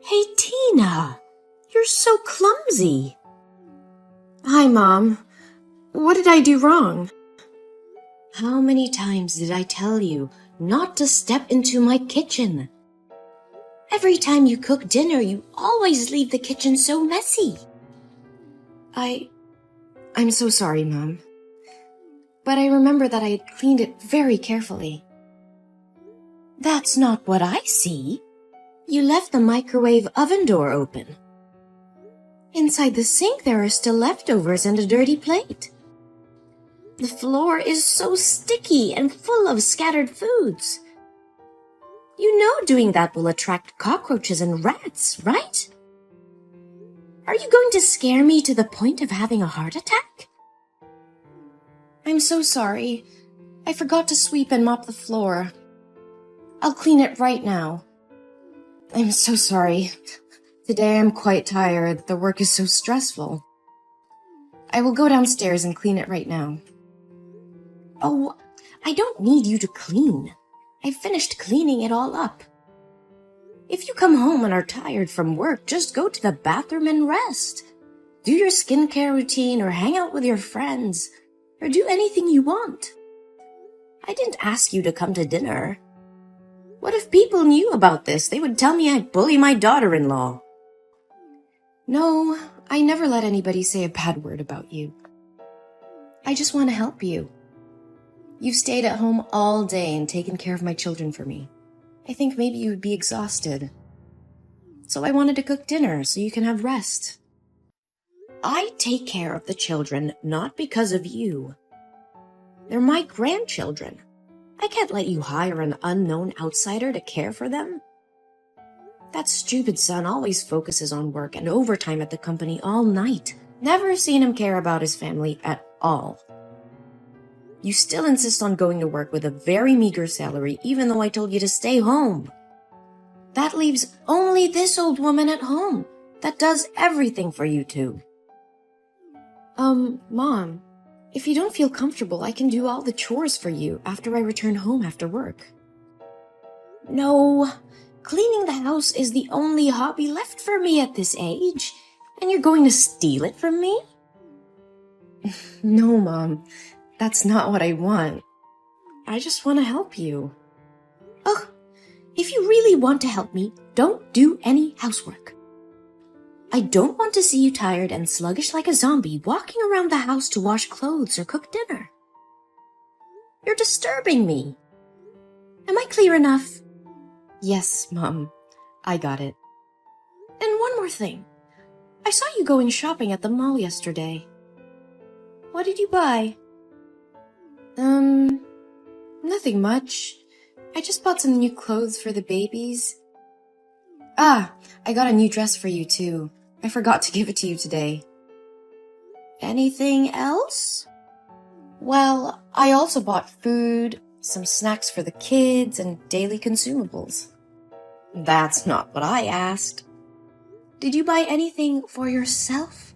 Hey, Tina, you're so clumsy. Hi, Mom. What did I do wrong? How many times did I tell you not to step into my kitchen? Every time you cook dinner, you always leave the kitchen so messy. I'm so sorry, Mom. But I remember that I had cleaned it very carefully. That's not what I see. You left the microwave oven door open. Inside the sink, there are still leftovers and a dirty plate. The floor is so sticky and full of scattered foods. You know doing that will attract cockroaches and rats, right? Are you going to scare me to the point of having a heart attack? I'm so sorry. I forgot to sweep and mop the floor. I'll clean it right now. I'm so sorry. Today I'm quite tired. The work is so stressful. I will go downstairs and clean it right now. Oh, I don't need you to clean. I finished cleaning it all up. If you come home and are tired from work, just go to the bathroom and rest. Do your skincare routine or hang out with your friends or do anything you want. I didn't ask you to come to dinner. What if people knew about this? They would tell me I bully my daughter-in-law. No, I never let anybody say a bad word about you. I just want to help you. You've stayed at home all day and taken care of my children for me. I think maybe you would be exhausted. So I wanted to cook dinner so you can have rest. I take care of the children not because of you. They're my grandchildren. I can't let you hire an unknown outsider to care for them. That stupid son always focuses on work and overtime at the company all night. Never seen him care about his family at all. You still insist on going to work with a very meager salary, even though I told you to stay home. That leaves only this old woman at home that does everything for you two. Mom, if you don't feel comfortable, I can do all the chores for you after I return home after work. No, cleaning the house is the only hobby left for me at this age, and you're going to steal it from me? No, Mom. That's not what I want. I just want to help you. Ugh, if you really want to help me, don't do any housework. I don't want to see you tired and sluggish like a zombie walking around the house to wash clothes or cook dinner. You're disturbing me. Am I clear enough? Yes, Mom. I got it. And one more thing. I saw you going shopping at the mall yesterday. What did you buy? Nothing much. I just bought some new clothes for the babies. I got a new dress for you too. I forgot to give it to you today. Anything else? Well, I also bought food, some snacks for the kids, and daily consumables. That's not what I asked. Did you buy anything for yourself?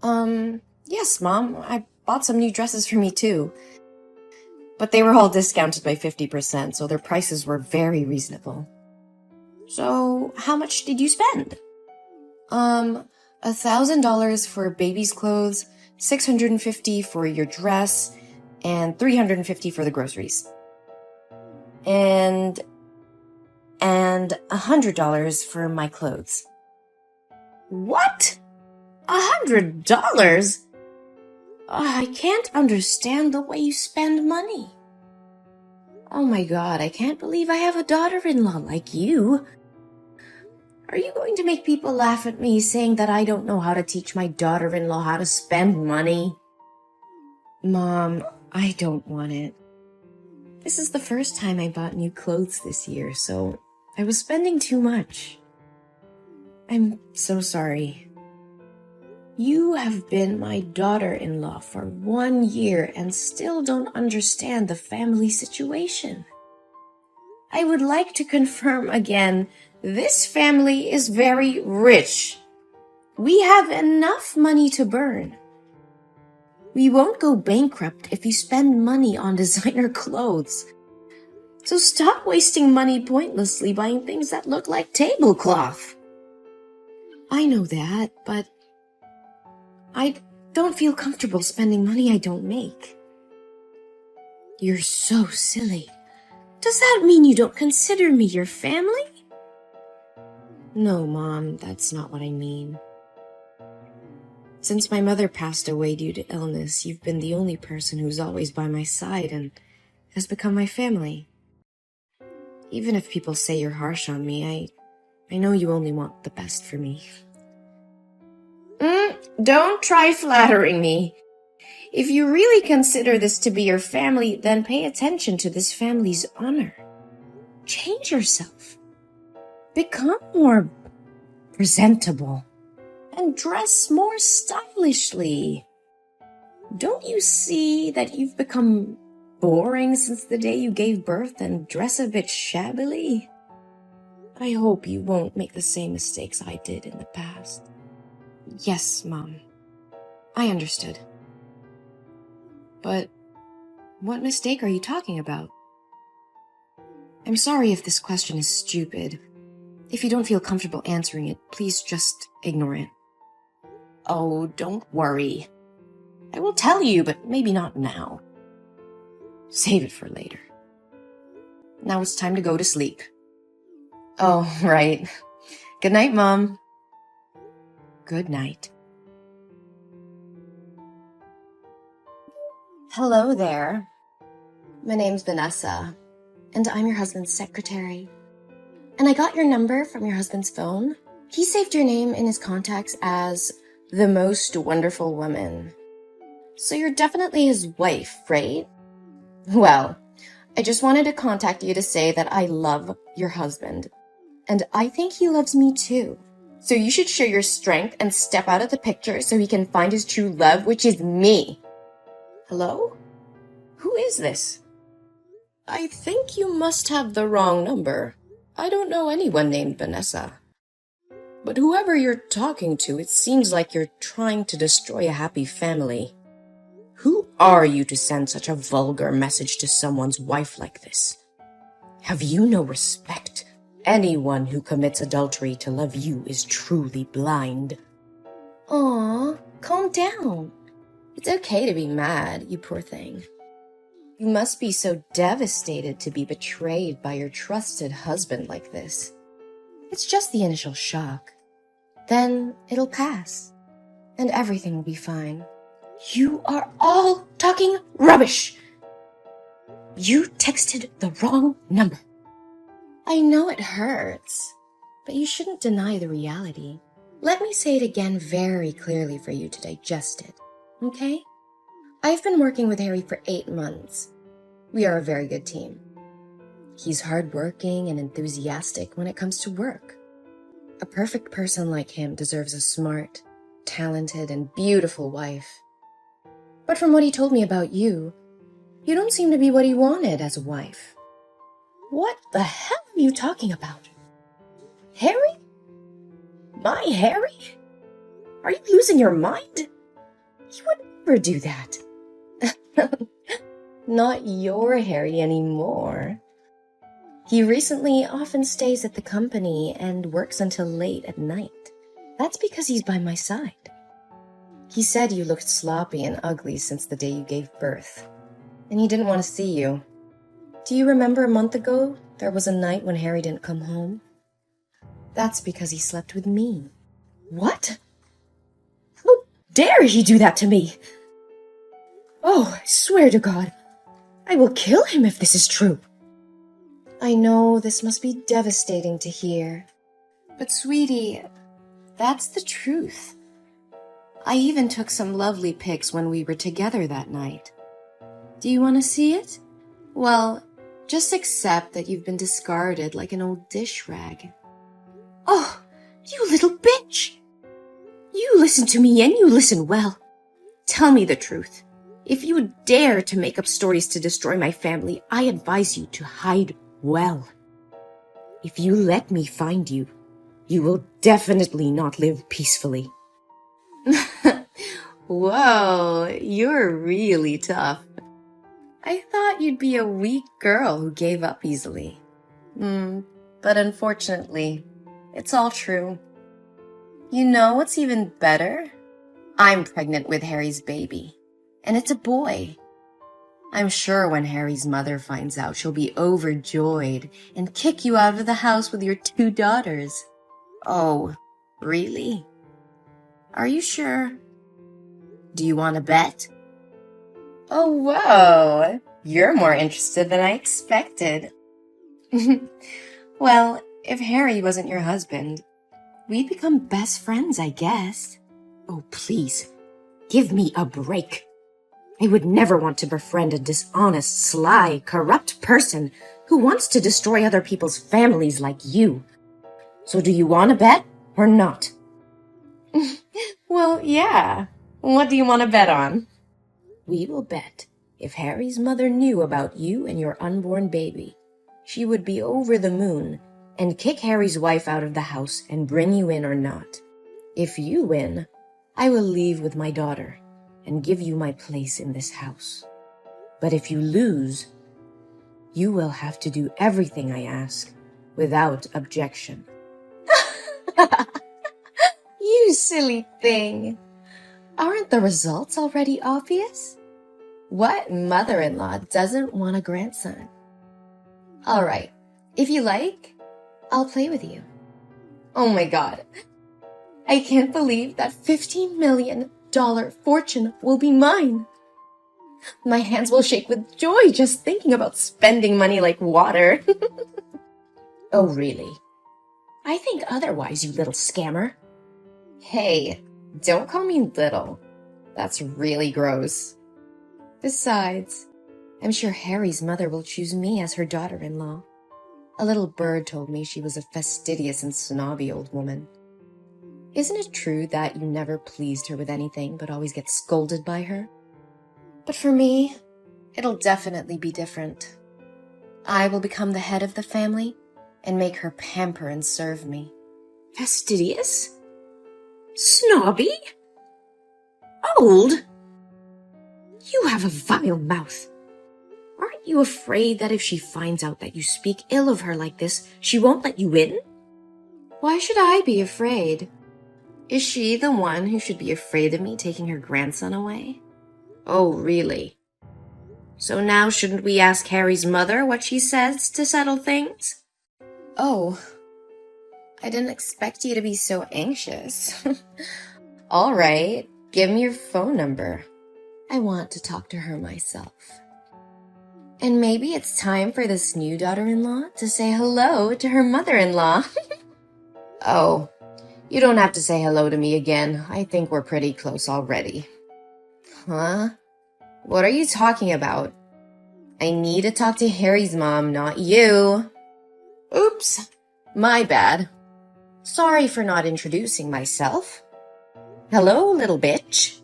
Yes, Mom. I bought some new dresses for me too. But they were all discounted by 50%, so their prices were very reasonable. So, how much did you spend? $1,000 for baby's clothes, $650 for your dress, and $350 for the groceries. And $100 for my clothes. What? $100? I can't understand the way you spend money. Oh my God, I can't believe I have a daughter-in-law like you. Are you going to make people laugh at me saying that I don't know how to teach my daughter-in-law how to spend money? Mom, I don't want it. This is the first time I bought new clothes this year, so I was spending too much. I'm so sorry. You have been my daughter-in-law for 1 year and still don't understand the family situation. I would like to confirm again, this family is very rich. We have enough money to burn. We won't go bankrupt if you spend money on designer clothes. So stop wasting money pointlessly buying things that look like tablecloth. I know that, but I don't feel comfortable spending money I don't make. You're so silly. Does that mean you don't consider me your family? No, Mom, that's not what I mean. Since my mother passed away due to illness, you've been the only person who's always by my side and has become my family. Even if people say you're harsh on me, I know you only want the best for me. Don't try flattering me. If you really consider this to be your family, then pay attention to this family's honor. Change yourself. Become more presentable. And dress more stylishly. Don't you see that you've become boring since the day you gave birth and dress a bit shabbily? I hope you won't make the same mistakes I did in the past. Yes, Mom. I understood. But what mistake are you talking about? I'm sorry if this question is stupid. If you don't feel comfortable answering it, please just ignore it. Oh, don't worry. I will tell you, but maybe not now. Save it for later. Now it's time to go to sleep. Oh, right. Good night, Mom. Good night. Hello there. My name's Vanessa, and I'm your husband's secretary. And I got your number from your husband's phone. He saved your name in his contacts as the most wonderful woman. So you're definitely his wife, right? Well, I just wanted to contact you to say that I love your husband. And I think he loves me too. So you should show your strength and step out of the picture so he can find his true love, which is me. Hello? Who is this? I think you must have the wrong number. I don't know anyone named Vanessa. But whoever you're talking to, it seems like you're trying to destroy a happy family. Who are you to send such a vulgar message to someone's wife like this? Have you no respect? Anyone who commits adultery to love you is truly blind. Aw, calm down. It's okay to be mad, you poor thing. You must be so devastated to be betrayed by your trusted husband like this. It's just the initial shock. Then it'll pass, and everything will be fine. You are all talking rubbish! You texted the wrong number. I know it hurts, but you shouldn't deny the reality. Let me say it again very clearly for you to digest it, okay? I've been working with Harry for 8 months. We are a very good team. He's hardworking and enthusiastic when it comes to work. A perfect person like him deserves a smart, talented, and beautiful wife. But from what he told me about you, you don't seem to be what he wanted as a wife. What the hell are you talking about? Harry? My Harry? Are you losing your mind? He would never do that. Not your Harry anymore. He recently often stays at the company and works until late at night. That's because he's by my side. He said you looked sloppy and ugly since the day you gave birth, and he didn't want to see you. Do you remember a month ago, there was a night when Harry didn't come home? That's because he slept with me. What? How dare he do that to me? Oh, I swear to God, I will kill him if this is true. I know this must be devastating to hear, but sweetie, that's the truth. I even took some lovely pics when we were together that night. Do you want to see it? Well, just accept that you've been discarded like an old dish rag. Oh, you little bitch! You listen to me and you listen well. Tell me the truth. If you dare to make up stories to destroy my family, I advise you to hide well. If you let me find you, you will definitely not live peacefully. Whoa, you're really tough. I thought you'd be a weak girl who gave up easily. But unfortunately, it's all true. You know what's even better? I'm pregnant with Harry's baby, and it's a boy. I'm sure when Harry's mother finds out, she'll be overjoyed and kick you out of the house with your 2 daughters. Oh, really? Are you sure? Do you want to bet? Oh, whoa! You're more interested than I expected. Well, if Harry wasn't your husband, we'd become best friends, I guess. Oh, please, give me a break. I would never want to befriend a dishonest, sly, corrupt person who wants to destroy other people's families like you. So do you want to bet or not? Well, yeah. What do you want to bet on? We will bet if Harry's mother knew about you and your unborn baby, she would be over the moon and kick Harry's wife out of the house and bring you in or not. If you win, I will leave with my daughter and give you my place in this house. But if you lose, you will have to do everything I ask without objection. You silly thing. Aren't the results already obvious? What mother-in-law doesn't want a grandson? All right, if you like, I'll play with you. Oh my God. I can't believe that $15 million fortune will be mine. My hands will shake with joy just thinking about spending money like water. Oh, really? I think otherwise, you little scammer. Hey, don't call me little. That's really gross. Besides, I'm sure Harry's mother will choose me as her daughter-in-law. A little bird told me she was a fastidious and snobby old woman. Isn't it true that you never pleased her with anything but always get scolded by her? But for me, it'll definitely be different. I will become the head of the family and make her pamper and serve me. Fastidious? Snobby? Old? You have a vile mouth. Aren't you afraid that if she finds out that you speak ill of her like this, she won't let you in? Why should I be afraid? Is she the one who should be afraid of me taking her grandson away? Oh, really? So now shouldn't we ask Harry's mother what she says to settle things? Oh, I didn't expect you to be so anxious. All right, give me your phone number. I want to talk to her myself. And maybe it's time for this new daughter-in-law to say hello to her mother-in-law. Oh, you don't have to say hello to me again. I think we're pretty close already. Huh? What are you talking about? I need to talk to Harry's mom, not you. Oops, my bad. Sorry for not introducing myself. Hello, little bitch.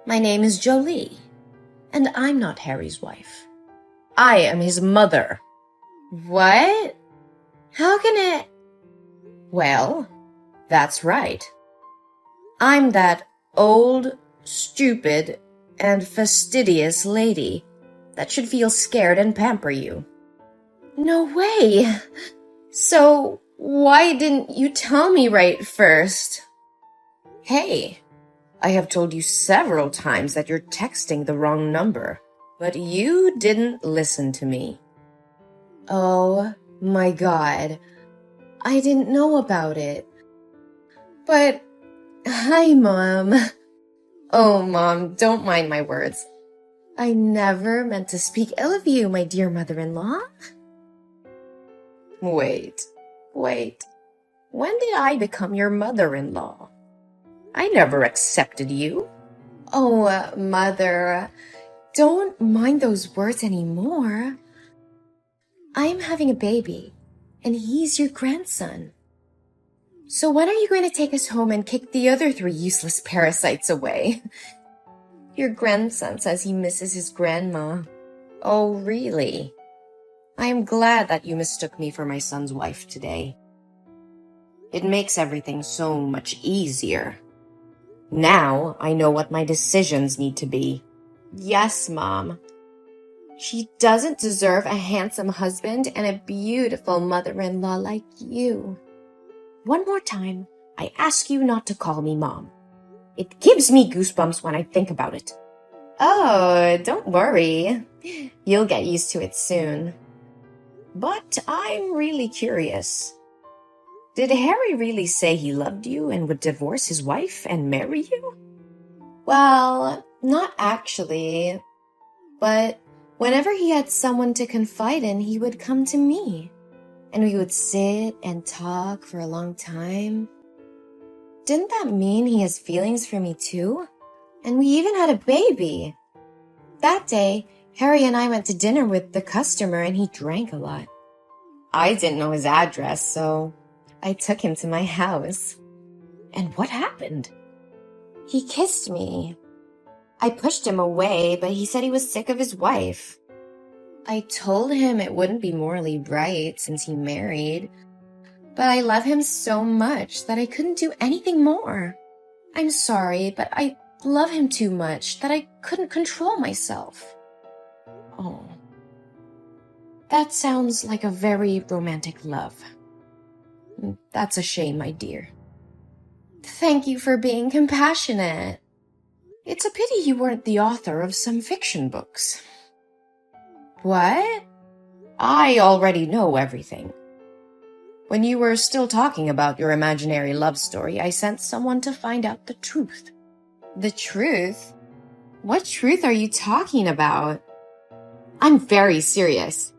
My name is Jolie, and I'm not Harry's wife. I am his mother. What? How can it? Well, that's right. I'm that old, stupid, and fastidious lady that should feel scared and pamper you. No way! So, why didn't you tell me right first? Hey, I have told you several times that you're texting the wrong number, but you didn't listen to me. Oh my God, I didn't know about it. But, hi, Mom. Oh, Mom, don't mind my words. I never meant to speak ill of you, my dear mother-in-law. Wait. When did I become your mother-in-law? I never accepted you. Oh, Mother, don't mind those words anymore. I'm having a baby, and he's your grandson. So when are you going to take us home and kick the other 3 useless parasites away? Your grandson says he misses his grandma. Oh, really? I am glad that you mistook me for my son's wife today. It makes everything so much easier. Now I know what my decisions need to be. Yes, Mom. She doesn't deserve a handsome husband and a beautiful mother-in-law like you. One more time, I ask you not to call me Mom. It gives me goosebumps when I think about it. Oh, don't worry. You'll get used to it soon. But I'm really curious. Did Harry really say he loved you and would divorce his wife and marry you? Well, not actually. But whenever he had someone to confide in, he would come to me. And we would sit and talk for a long time. Didn't that mean he has feelings for me too? And we even had a baby. That day, Harry and I went to dinner with the customer and he drank a lot. I didn't know his address, so I took him to my house. And what happened? He kissed me. I pushed him away, but he said he was sick of his wife. I told him it wouldn't be morally right since he married, but I love him so much that I couldn't do anything more. I'm sorry, but I love him too much that I couldn't control myself. Oh, that sounds like a very romantic love. That's a shame, my dear. Thank you for being compassionate. It's a pity you weren't the author of some fiction books. What? I already know everything. When you were still talking about your imaginary love story, I sent someone to find out the truth. The truth? What truth are you talking about? I'm very serious.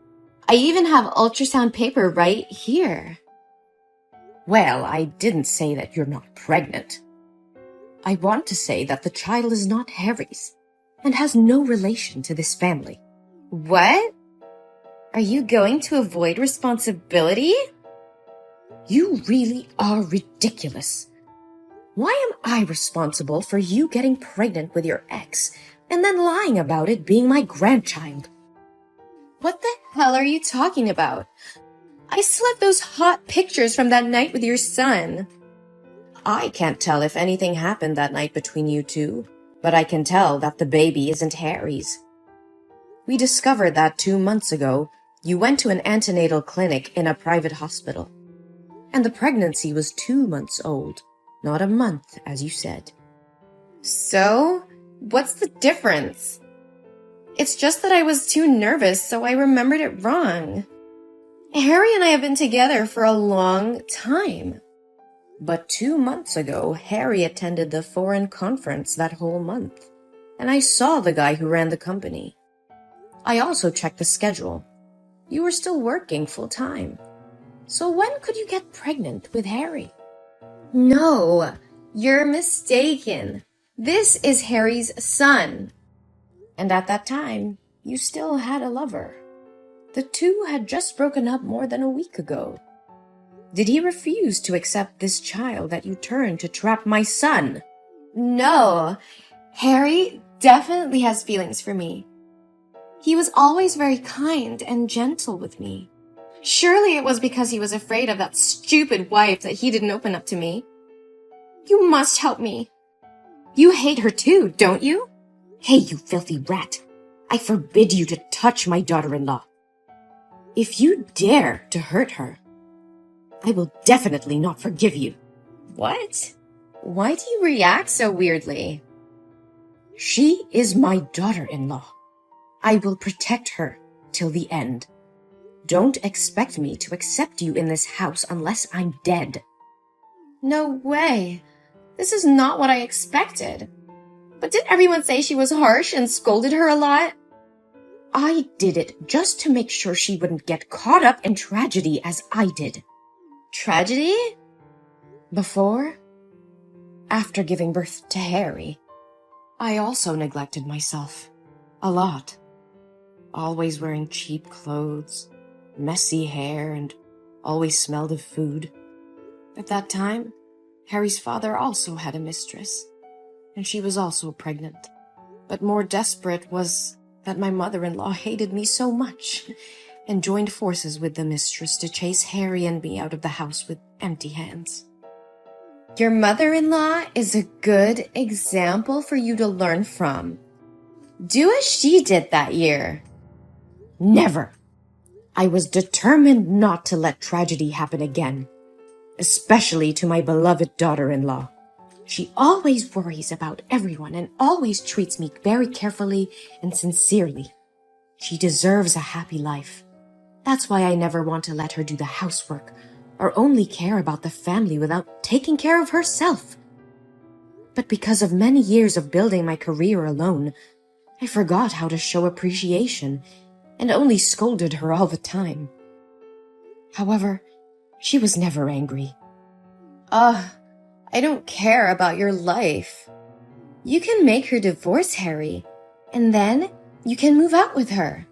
I even have ultrasound paper right here. Well, I didn't say that you're not pregnant. I want to say that the child is not Harry's and has no relation to this family. What? Are you going to avoid responsibility? You really are ridiculous. Why am I responsible for you getting pregnant with your ex and then lying about it being my grandchild? What the hell are you talking about? I still have those hot pictures from that night with your son. I can't tell if anything happened that night between you two, but I can tell that the baby isn't Harry's. We discovered that 2 months ago, you went to an antenatal clinic in a private hospital. And the pregnancy was 2 months old, not a month, as you said. So, what's the difference? It's just that I was too nervous, so I remembered it wrong. Harry and I have been together for a long time. But 2 months ago, Harry attended the foreign conference that whole month, and I saw the guy who ran the company. I also checked the schedule. You were still working full-time. So when could you get pregnant with Harry? No, you're mistaken. This is Harry's son. And at that time, you still had a lover. The two had just broken up more than a week ago. Did he refuse to accept this child that you turned to trap my son? No, Harry definitely has feelings for me. He was always very kind and gentle with me. Surely it was because he was afraid of that stupid wife that he didn't open up to me. You must help me. You hate her too, don't you? Hey, you filthy rat. I forbid you to touch my daughter-in-law. If you dare to hurt her, I will definitely not forgive you. What? Why do you react so weirdly? She is my daughter-in-law. I will protect her till the end. Don't expect me to accept you in this house unless I'm dead. No way. This is not what I expected. But didn't everyone say she was harsh and scolded her a lot? I did it just to make sure she wouldn't get caught up in tragedy as I did. Tragedy? Before, after giving birth to Harry, I also neglected myself. A lot. Always wearing cheap clothes, messy hair, and always smelled of food. At that time, Harry's father also had a mistress, and she was also pregnant. But more desperate was that my mother-in-law hated me so much and joined forces with the mistress to chase Harry and me out of the house with empty hands. Your mother-in-law is a good example for you to learn from. Do as she did that year. Never. I was determined not to let tragedy happen again. especially to my beloved daughter-in-law. She always worries about everyone and always treats me very carefully and sincerely. She deserves a happy life. That's why I never want to let her do the housework or only care about the family without taking care of herself. But because of many years of building my career alone, I forgot how to show appreciation and only scolded her all the time. However, she was never angry. I don't care about your life. You can make her divorce Harry, and then you can move out with her.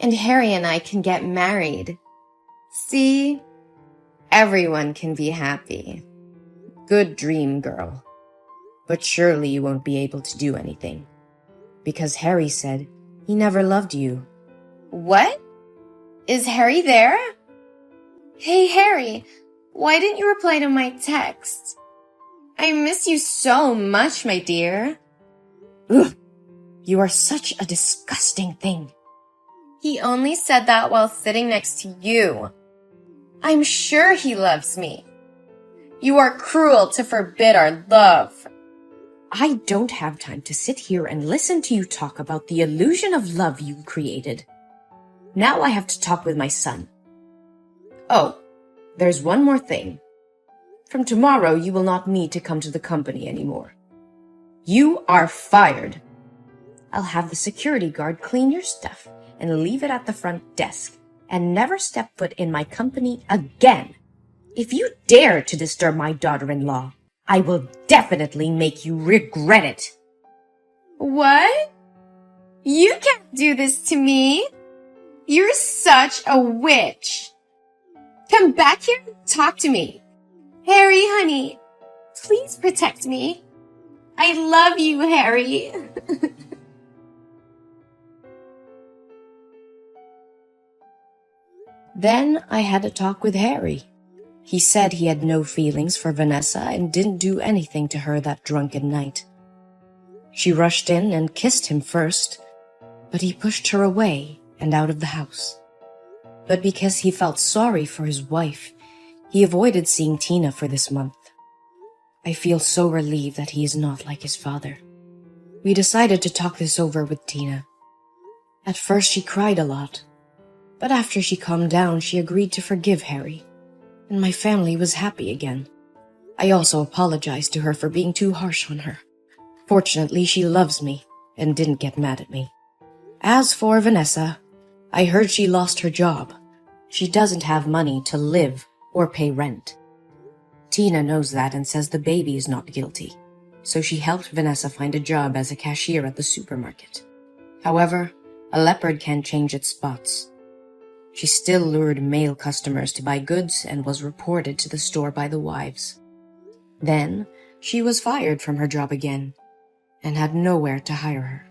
And Harry and I can get married. See? Everyone can be happy. Good dream, girl. But surely you won't be able to do anything. Because Harry said he never loved you. What? Is Harry there? Hey, Harry, why didn't you reply to my text? I miss you so much, my dear. Ugh, you are such a disgusting thing. He only said that while sitting next to you. I'm sure he loves me. You are cruel to forbid our love. I don't have time to sit here and listen to you talk about the illusion of love you created. Now I have to talk with my son. Oh, there's one more thing. From tomorrow, you will not need to come to the company anymore. You are fired. I'll have the security guard clean your stuff and leave it at the front desk and never step foot in my company again. If you dare to disturb my daughter-in-law, I will definitely make you regret it. What? You can't do this to me. You're such a witch. Come back here and talk to me. Harry, honey, please protect me. I love you, Harry. Then I had a talk with Harry. He said he had no feelings for Vanessa and didn't do anything to her that drunken night. She rushed in and kissed him first, but he pushed her away and out of the house. But because he felt sorry for his wife, he avoided seeing Tina for this month. I feel so relieved that he is not like his father. We decided to talk this over with Tina. At first she cried a lot, but after she calmed down, she agreed to forgive Harry, and my family was happy again. I also apologized to her for being too harsh on her. Fortunately, she loves me and didn't get mad at me. As for Vanessa, I heard she lost her job. She doesn't have money to live or pay rent. Tina knows that and says the baby is not guilty, so she helped Vanessa find a job as a cashier at the supermarket. However, a leopard can't change its spots. She still lured male customers to buy goods and was reported to the store by the wives. Then, she was fired from her job again and had nowhere to hire her.